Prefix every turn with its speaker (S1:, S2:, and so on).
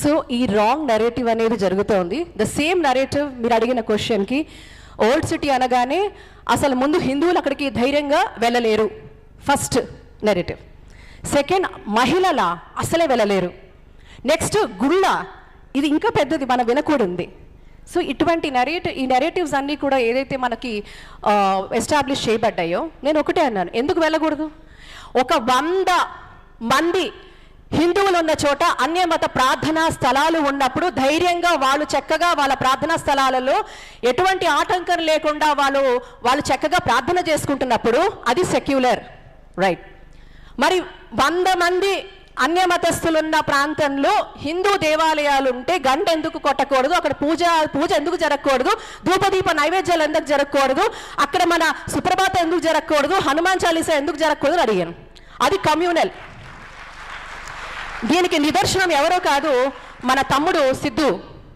S1: So ఈ wrong narrative అనేది జరుగుతోంది. ద సేమ్ నెరేటివ్ మీరు అడిగిన క్వశ్చన్కి, ఓల్డ్ సిటీ అనగానే అసలు ముందు హిందువులు అక్కడికి ధైర్యంగా వెళ్ళలేరు, ఫస్ట్ నెరేటివ్. సెకండ్, మహిళల అసలే వెళ్ళలేరు. నెక్స్ట్, గుళ్ళ, ఇది ఇంకా పెద్దది, మనం వినకూడదు. సో ఇటువంటి ఈ నెరేటివ్స్ అన్నీ కూడా ఏదైతే మనకి ఎస్టాబ్లిష్ చేయబడ్డాయో, నేను ఒకటే అన్నాను, ఎందుకు వెళ్ళకూడదు? ఒక 100 మంది హిందువులు ఉన్న చోట అన్యమత ప్రార్థనా స్థలాలు ఉన్నప్పుడు ధైర్యంగా వాళ్ళు చక్కగా వాళ్ళ ప్రార్థనా స్థలాలలో ఎటువంటి ఆటంకం లేకుండా వాళ్ళు చక్కగా ప్రార్థన చేసుకుంటున్నప్పుడు అది సెక్యులర్, రైట్? మరి 100 మంది అన్యమతస్థులున్న ప్రాంతంలో హిందూ దేవాలయాలు ఉంటే గంట ఎందుకు కొట్టకూడదు? అక్కడ పూజ ఎందుకు జరగకూడదు? ధూపదీప నైవేద్యాలు ఎందుకు జరగకూడదు? అక్కడ మన సుప్రభాతం ఎందుకు జరగకూడదు? హనుమాన్ చాలీసా ఎందుకు జరగకూడదు అని అడిగాను. అది కమ్యూనల్. దీనికి నిదర్శనం ఎవరో కాదు, మన తమ్ముడు సిద్ధు